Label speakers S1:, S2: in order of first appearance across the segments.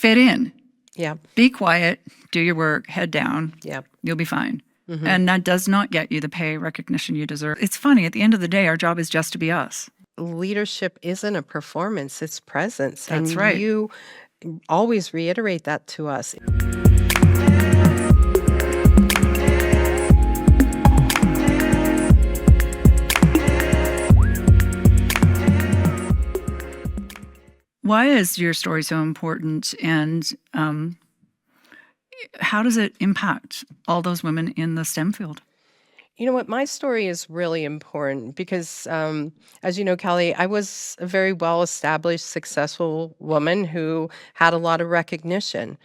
S1: fit in.
S2: Yeah.
S1: Be quiet, do your work, head down.
S2: Yeah.
S1: You'll be fine. And that does not get you the pay recognition you deserve. It's funny. At the end of the day, our job is just to be us.
S2: Leadership isn't a performance, it's presence.
S1: That's
S2: and
S1: right.
S2: you always reiterate that to us.
S1: Why is your story so important, and how does it impact all those women in the STEM field?
S2: You know what? My story is really important because, as you know, Kelly, I was a very well established, successful woman who had a lot of recognition.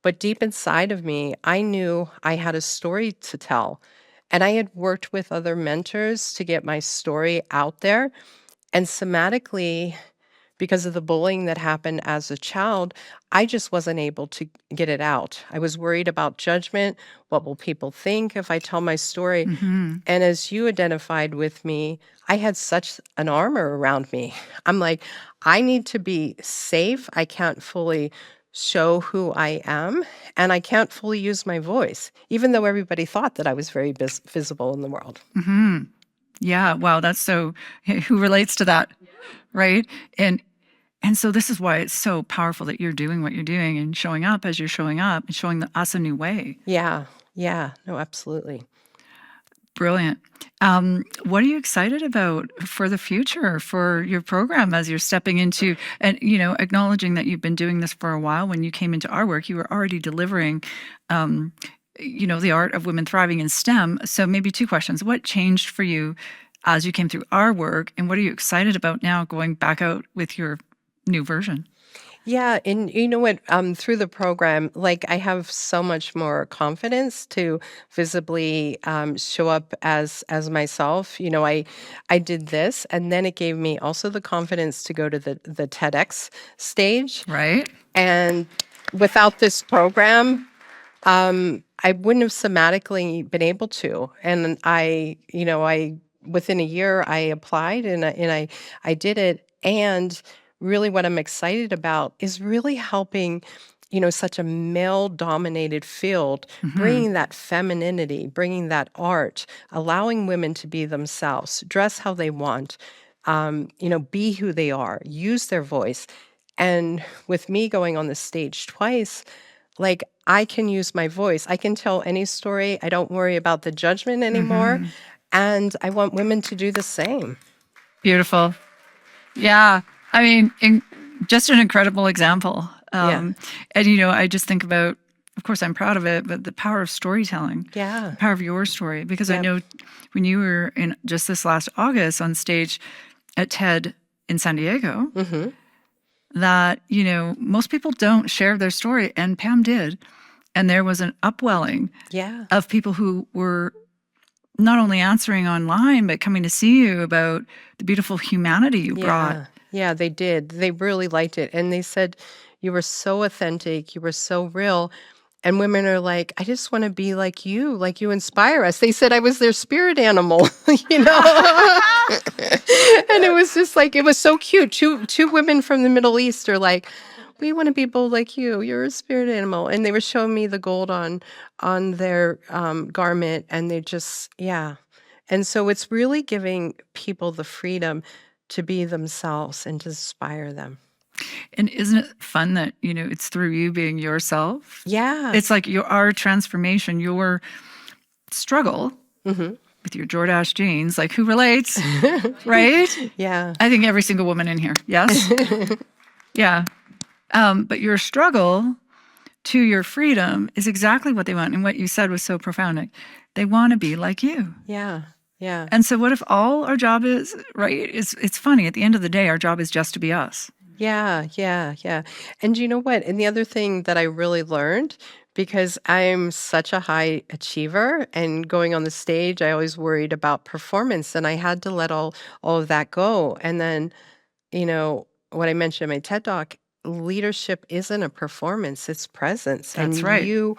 S2: But deep inside of me, I knew I had a story to tell. And I had worked with other mentors to get my story out there. And somatically, because of the bullying that happened as a child, I just wasn't able to get it out. I was worried about judgment. What will people think if I tell my story?
S1: Mm-hmm.
S2: And as you identified with me, I had such an armor around me. I'm like, I need to be safe. I can't fully show who I am, and I can't fully use my voice, even though everybody thought that I was very visible in the world.
S1: Mm-hmm. Yeah. Wow. That's so. Who relates to that, right? And so this is why it's so powerful that you're doing what you're doing and showing up as you're showing up and showing us a new way.
S2: Yeah. Yeah. No, absolutely.
S1: Brilliant. What are you excited about for the future for your program as you're stepping into, and acknowledging that you've been doing this for a while? When you came into our work, you were already delivering, the art of women thriving in STEM. So maybe two questions: what changed for you as you came through our work, and what are you excited about now going back out with your new version?
S2: Yeah, and you know what? Through the program, like I have so much more confidence to visibly show up as myself. I did this, and then it gave me also the confidence to go to the TEDx stage.
S1: Right.
S2: And without this program, I wouldn't have somatically been able to. And I within a year I applied and I did it. And really what I'm excited about is really helping, such a male dominated field, bringing that femininity, bringing that art, allowing women to be themselves, dress how they want, be who they are, use their voice. And with me going on the stage twice, like I can use my voice. I can tell any story. I don't worry about the judgment anymore. And I want women to do the same.
S1: Beautiful. Yeah. I mean, just an incredible example.
S2: Yeah.
S1: And, I just think about, of course, I'm proud of it, but the power of storytelling.
S2: Yeah.
S1: The power of your story. Because I
S2: Yep.
S1: know when you were in just this last August on stage at TED in San Diego,
S2: Mm-hmm.
S1: that, most people don't share their story. And Pam did. And there was an upwelling
S2: Yeah.
S1: of people who were not only answering online, but coming to see you about the beautiful humanity you brought.
S2: Yeah, they did. They really liked it. And they said, you were so authentic. You were so real. And women are like, I just want to be like you inspire us. They said I was their spirit animal, And it was just like, it was so cute. Two women from the Middle East are like, we want to be bold like you. You're a spirit animal. And they were showing me the gold on their garment. And they just, yeah. And so it's really giving people the freedom to be themselves and to inspire them.
S1: And isn't it fun that, it's through you being yourself?
S2: Yeah.
S1: It's like our transformation, your struggle
S2: Mm-hmm.
S1: with your Jordache jeans, like who relates, right?
S2: Yeah.
S1: I think every single woman in here. Yes. Yeah. But your struggle to your freedom is exactly what they want. And what you said was so profound. Like, they want to be like you.
S2: Yeah. Yeah.
S1: And so what if all our job is, right? It's funny. At the end of the day, our job is just to be us.
S2: Yeah. Yeah. Yeah. And you know what? And the other thing that I really learned, because I'm such a high achiever and going on the stage, I always worried about performance, and I had to let all of that go. And then, what I mentioned in my TED Talk, leadership isn't a performance, it's presence.
S1: That's
S2: And
S1: right.
S2: you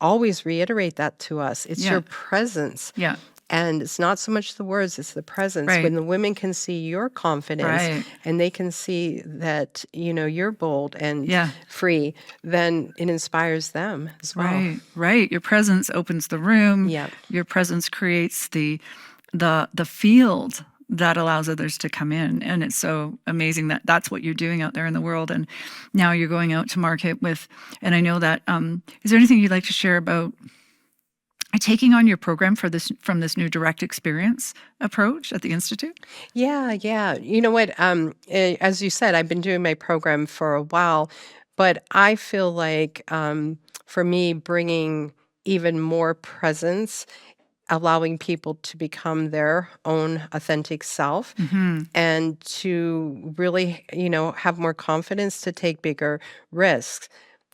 S2: always reiterate that to us. It's
S1: Yeah.
S2: your presence.
S1: Yeah.
S2: And it's not so much the words, it's the presence.
S1: Right.
S2: When the women can see your confidence
S1: Right.
S2: and they can see that, you're bold and
S1: Yeah.
S2: free, then it inspires them as well.
S1: Right. Right. Your presence opens the room.
S2: Yeah.
S1: Your presence creates the field that allows others to come in. And it's so amazing that that's what you're doing out there in the world. And now you're going out to market with, and I know that, is there anything you'd like to share about taking on your program from this new direct experience approach at the Institute?
S2: Yeah. You know what? As you said, I've been doing my program for a while, but I feel like for me, bringing even more presence, allowing people to become their own authentic self,
S1: Mm-hmm.
S2: and to really, have more confidence to take bigger risks.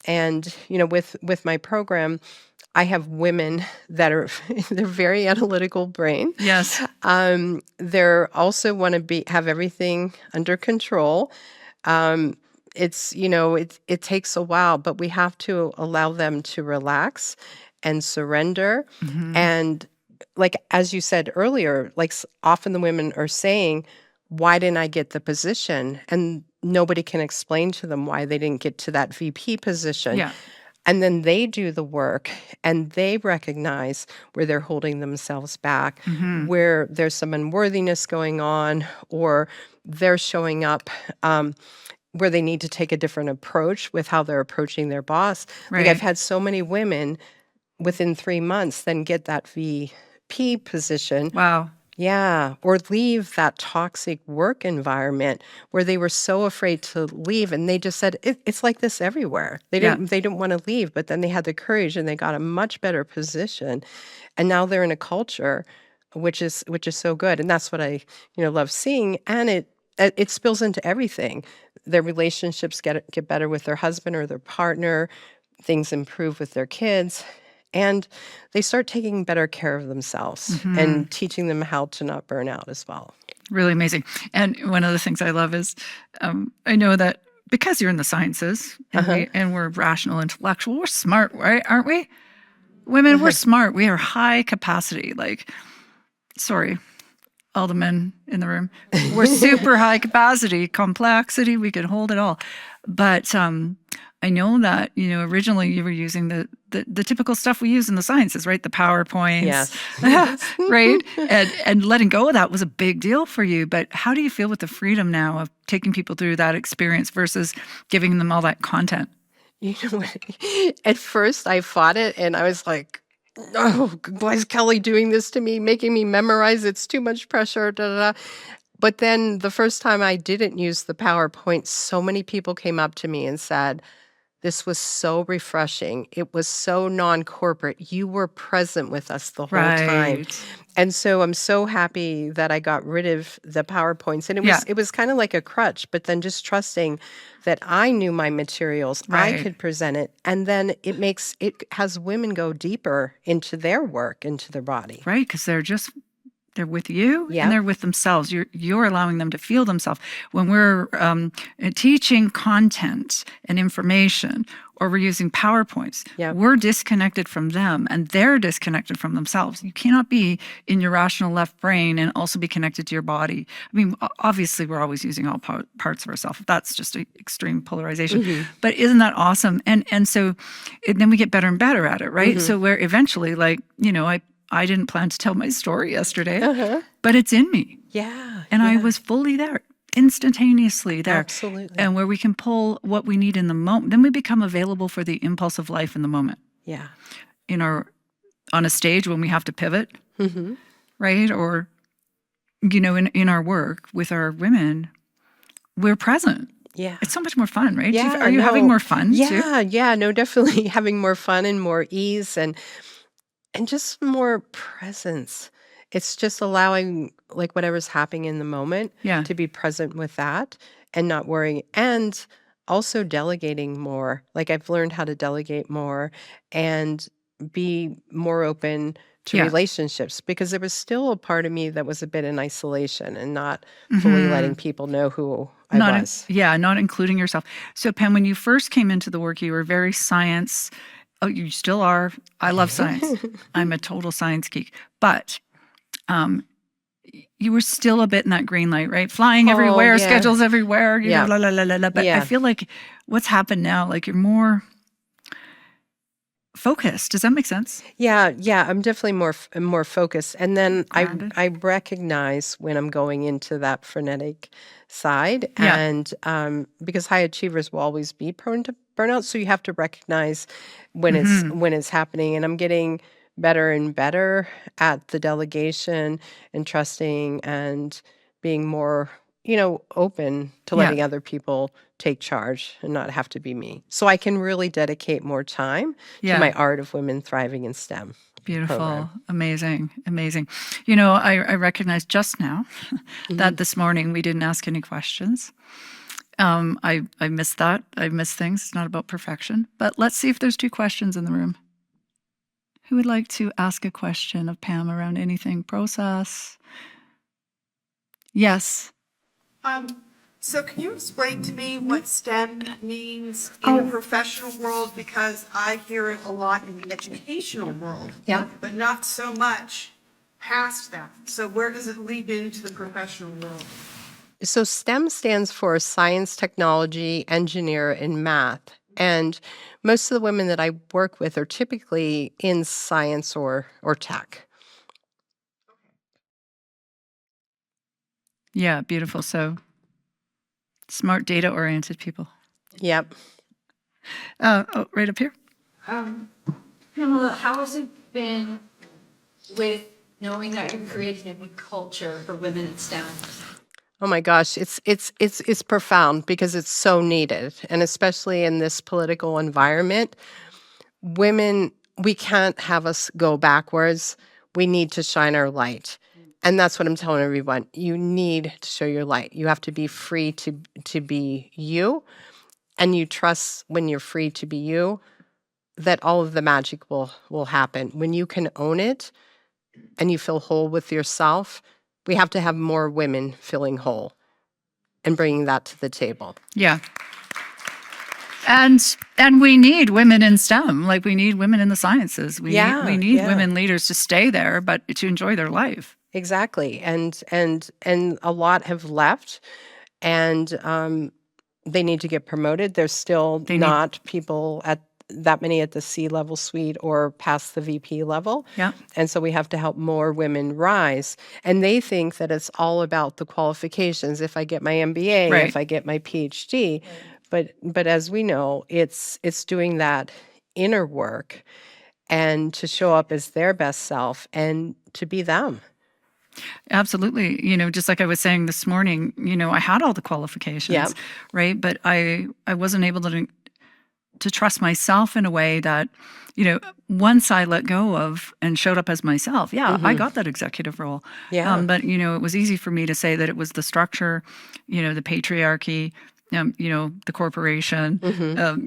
S2: And with my program, I have women that are they're very analytical brain.
S1: Yes.
S2: They're also want to be have everything under control. Um, it's it takes a while, but we have to allow them to relax and surrender.
S1: Mm-hmm.
S2: And like as you said earlier, like often the women are saying, "Why didn't I get the position?" And nobody can explain to them why they didn't get to that VP position.
S1: Yeah.
S2: And then they do the work and they recognize where they're holding themselves back,
S1: Mm-hmm.
S2: where there's some unworthiness going on, or they're showing up where they need to take a different approach with how they're approaching their boss. Like I've
S1: Right.
S2: had so many women within 3 months then get that VP position.
S1: Wow.
S2: Yeah, or leave that toxic work environment where they were so afraid to leave, and they just said it's like this everywhere.
S1: Yeah.
S2: They didn't want to leave, but then they had the courage and they got a much better position, and now they're in a culture which is so good, and that's what I love seeing, and it spills into everything. Their relationships get better with their husband or their partner, things improve with their kids, and they start taking better care of themselves
S1: Mm-hmm.
S2: and teaching them how to not burn out as well.
S1: Really amazing. And one of the things I love is I know that because you're in the sciences and
S2: Uh-huh.
S1: we're rational, intellectual, we're smart, right? Aren't we? Women, we're smart. We are high capacity. Like, sorry, all the men in the room. We're super high capacity, complexity. We can hold it all. But I know that originally you were using the typical stuff we use in the sciences, right? The PowerPoints,
S2: Yes.
S1: right? And letting go of that was a big deal for you. But how do you feel with the freedom now of taking people through that experience versus giving them all that content?
S2: What? At first I fought it and I was like, oh, why is Kelly doing this to me, making me memorize? It's too much pressure. Da, da, da. But then the first time I didn't use the PowerPoint, so many people came up to me and said, this was so refreshing. It was so non-corporate. You were present with us the whole time.
S1: Right.
S2: And so I'm so happy that I got rid of the PowerPoints. And
S1: Yeah.
S2: it was kind of like a crutch, but then just trusting that I knew my materials, I
S1: Right.
S2: could present it. And then it has women go deeper into their work, into their body.
S1: Right. Because they're with you
S2: Yeah.
S1: and they're with themselves. You're allowing them to feel themselves. When we're teaching content and information, or we're using PowerPoints,
S2: Yeah.
S1: we're disconnected from them and they're disconnected from themselves. You cannot be in your rational left brain and also be connected to your body. I mean, obviously, we're always using all parts of ourselves. That's just an extreme polarization.
S2: Mm-hmm.
S1: But isn't that awesome? And so then we get better and better at it, right?
S2: Mm-hmm.
S1: So where eventually, I didn't plan to tell my story yesterday,
S2: Uh-huh.
S1: but it's in me.
S2: Yeah.
S1: And I
S2: yeah.
S1: was fully there, instantaneously there.
S2: Absolutely.
S1: And where we can pull what we need in the moment, then we become available for the impulse of life in the moment.
S2: Yeah.
S1: On a stage when we have to pivot,
S2: Mm-hmm.
S1: right? Or, in our work with our women, we're present.
S2: Yeah.
S1: It's so much more fun, right?
S2: Yeah,
S1: Are you having
S2: no.
S1: more fun too?
S2: Yeah, no, definitely having more fun and more ease and just more presence. It's just allowing like whatever's happening in the moment
S1: Yeah.
S2: to be present with that and not worrying, and also delegating more. Like I've learned how to delegate more and be more open to
S1: Yeah.
S2: relationships, because there was still a part of me that was a bit in isolation and not fully letting people know who I was.
S1: Not including yourself. So Pam, when you first came into the work, you were very science. Oh, you still are. I love science. I'm a total science geek. But you were still a bit in that green light, right? Flying
S2: Oh,
S1: everywhere,
S2: yeah.
S1: schedules everywhere,
S2: Yeah.
S1: la la la la la. But I
S2: Yeah.
S1: feel like what's happened now, like you're more focused. Does that make sense?
S2: Yeah, yeah, I'm definitely more focused. And then
S1: Grounded.
S2: I recognize when I'm going into that frenetic side,
S1: Yeah.
S2: and because high achievers will always be prone to burnout, so you have to recognize
S1: Mm-hmm.
S2: when it's happening. And I'm getting better and better at the delegation and trusting and being more, open to
S1: Yeah.
S2: letting other people take charge and not have to be me. So I can really dedicate more time to
S1: Yeah.
S2: my Art of Women Thriving in STEM
S1: Beautiful.
S2: program.
S1: Amazing. Amazing. You know, I recognized just now
S2: Hmm.
S1: that this morning we didn't ask any questions. I missed that. I missed things. It's not about perfection. But let's see if there's two questions in the room. Who would like to ask a question of Pam around anything process? Yes.
S3: Um, so can you explain to me what STEM means in the professional world? Because I hear it a lot in the educational world,
S4: Yeah.
S3: but not so much past that. So where does it lead into the professional world?
S2: So STEM stands for science, technology, engineer, and math. And most of the women that I work with are typically in science or tech.
S1: Yeah, beautiful. So smart data oriented people.
S2: Yep.
S1: Right up here.
S4: Um, Pamela, how has it been with knowing that you're creating a new culture for women in STEM?
S2: Oh my gosh, it's profound because it's so needed, and especially in this political environment, women, we can't have us go backwards. We need to shine our light. And that's what I'm telling everyone. You need to show your light. You have to be free to be you, and you trust when you're free to be you that all of the magic will happen. When you can own it and you feel whole with yourself, we have to have more women feeling whole and bringing that to the table.
S1: Yeah. And we need women in STEM, like we need women in the sciences. We need
S2: Yeah.
S1: women leaders to stay there, but to enjoy their life.
S2: Exactly. And a lot have left, and they need to get promoted. There's still
S1: They need,
S2: not people at that many at the C-level suite or past the VP level.
S1: yeah,
S2: And so we have to help more women rise. And they think that it's all about the qualifications. If I get my MBA,
S1: right.
S2: if I get my PhD, but as we know, it's doing that inner work and to show up as their best self and to be them.
S1: Absolutely. You know, just like I was saying this morning, you know, I had all the
S2: Yeah.
S1: qualifications, right? But I wasn't able to trust myself in a way that, you know, once I let go of and showed up as myself, yeah, I got that executive role.
S2: Yeah.
S1: But, you know, it was easy for me to say that it was the structure, you know, the patriarchy, you know, the corporation,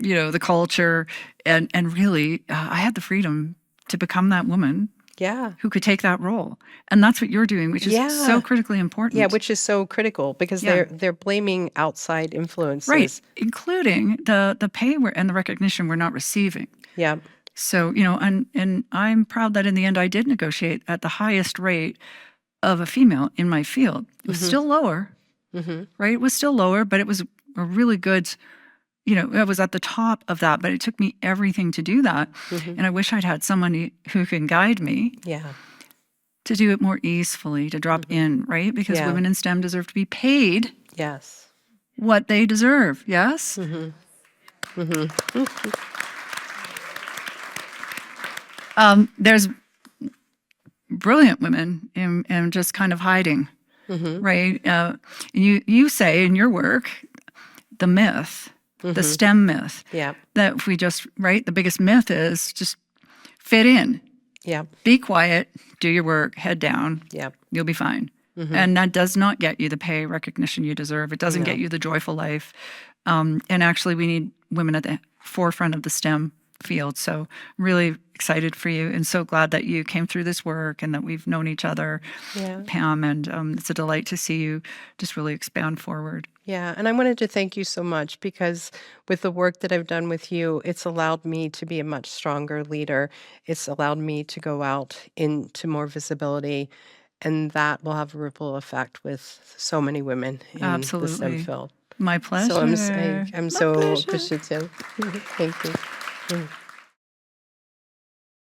S1: you know, the culture. And really, I had the freedom to become that woman
S2: Yeah.
S1: who could take that role. And that's what you're doing, which is so
S2: Yeah.
S1: critically important.
S2: Yeah, which is so critical because
S1: Yeah.
S2: they're blaming outside
S1: Right,
S2: influences.
S1: including the pay and the recognition we're not receiving.
S2: Yeah.
S1: So, you know, and I'm proud that in the end I did negotiate at the highest rate of a female in my field. It was still lower, right? It was still lower, but it was a really good, you know, I was at the top of that, but it took me everything to do that. And I wish I'd had someone who can guide me
S2: Yeah.
S1: to do it more easily, to drop in, right? Because
S2: Yeah.
S1: women in STEM deserve to be paid
S2: Yes.
S1: what they deserve. Yes? There's brilliant women in just kind of hiding, right? And you say in your work, the myth, the STEM myth,
S2: Yeah.
S1: that if we just, right, the biggest myth is just fit in,
S2: Yeah.
S1: be quiet, do your work, head down,
S2: Yeah.
S1: you'll be fine. And that does not get you the pay recognition you deserve. It doesn't get
S2: No.
S1: you the joyful life. And actually, we need women at the forefront of the STEM field. So, really excited for you and so glad that you came through this work and that we've known each other,
S2: Yeah.
S1: Pam. And it's a delight to see you just really expand forward.
S2: Yeah, and I wanted to thank you so much because with the work that I've done with you, it's allowed me to be a much stronger leader. It's allowed me to go out into more visibility and that will have a ripple effect with so many women in the STEM
S1: Absolutely.
S2: field.
S1: My
S2: So I'm
S1: pleasure.
S2: I'm
S1: My
S2: so
S1: pleasure.
S2: appreciative. Thank you.